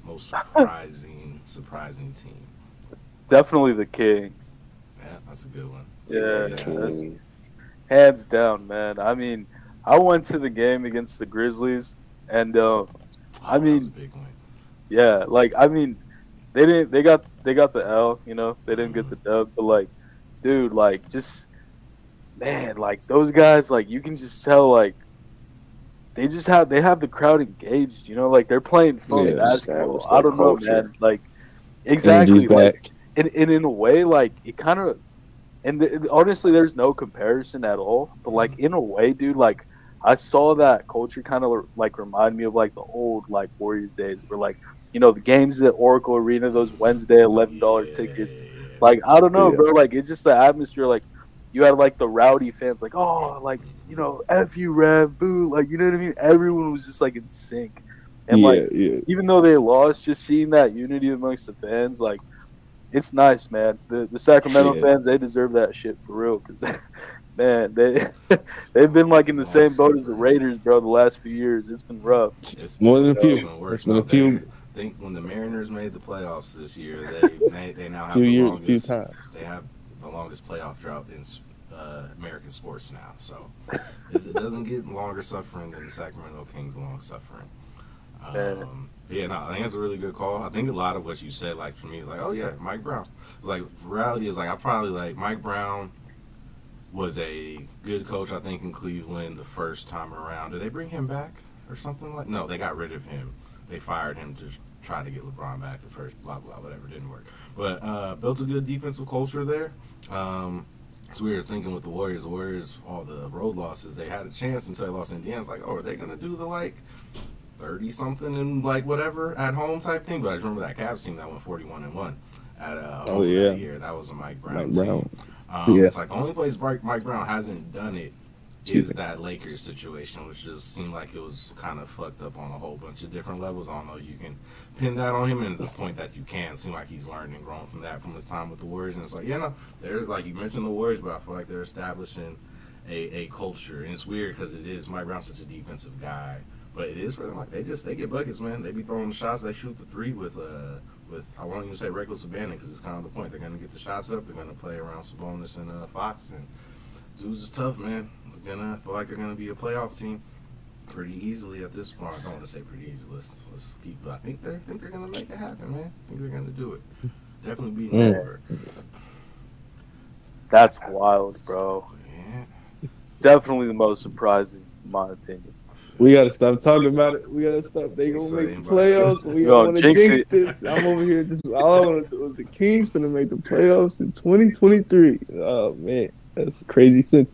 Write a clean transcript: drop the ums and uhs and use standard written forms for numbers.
Most surprising team. Definitely the Kings. Yeah, that's a good one. Yeah, Yeah. that's hands down, man. I mean, I went to the game against the Grizzlies, and I Oh, that was a mean, big win. yeah, like I mean, they didn't. They got the L. They didn't get Hmm. the dub, but like, dude, like just man, like those guys, like you can just tell, like they have the crowd engaged. Like they're playing fun Yeah, just have basketball. I that don't know, culture. man. Like Energy's exactly, like back. and in a way, like it kind of honestly, there's no comparison at all. But like in a way, dude, like I saw that culture kind of like remind me of like the old like Warriors days, where like the games at Oracle Arena, those Wednesday $11 Yeah, tickets. yeah. Like I don't know, Yeah, bro. Like it's just the atmosphere. Like you had like the rowdy fans, like like F you Rev, boo, like you know what I mean. Everyone was just like in sync, and like yeah. even though they lost, just seeing that unity amongst the fans, like it's nice, man. The Sacramento Yeah. fans, they deserve that shit for real, because man, they've been Long, like in the long same boat as the suffering. Raiders, bro. The last few years, it's been rough. More than a It's few. been It's worse. been a No, few, I think when the Mariners made the playoffs this year, they now few have the years, a few longest. times. They have the longest playoff drought in American sports now. So it doesn't get longer suffering than the Sacramento Kings long suffering. Man. Yeah, no, I think it's a really good call. I think a lot of what you said, like for me, is like, oh yeah, Mike Brown. Like reality is like I probably like Mike Brown was a good coach. I think in Cleveland the first time around. Did they bring him back or something like? No, they got rid of him. They fired him to try to get LeBron back. The first blah blah whatever didn't work. But built a good defensive culture there. It's weird thinking with the Warriors. The Warriors, all the road losses, they had a chance until they lost Indiana. It's like, oh, are they gonna do the like 30 something and like whatever at home type thing? But I remember that Cavs team that went 41-1 at Oh home yeah, that year. That was a Mike Brown Mike Brown. team. Yeah, It's like the only place Mike Brown hasn't done it is cheating. that Lakers situation, which just seemed like it was kind of fucked up on a whole bunch of different levels. I don't know if you can pin that on him, and the point that you can seem like he's learned and grown from that from his time with the Warriors. And it's like, yeah, no, they're like you mentioned the Warriors, but I feel like they're establishing a culture, and it's weird because it is Mike Brown's such a defensive guy, but it is for them like they get buckets, man. They be throwing shots. They shoot the three with I won't even say reckless abandon because it's kind of the point. They're gonna get the shots up. They're gonna play around Sabonis and Fox, and dudes is tough, man. They're gonna feel like they're gonna be a playoff team pretty easily at this point. I don't want to say pretty easy. Let's keep. But I think they're gonna make it happen, man. I think they're gonna do it. Definitely beating Denver. That's wild, bro. Yeah. Definitely the most surprising, in my opinion. We gotta stop talking about it. We gotta stop. They gonna make the playoffs. We Yo, don't want to jinx jinx it. this. I'm over here just all I want to do is the Kings gonna make the playoffs in 2023. Oh man, that's a crazy sentence.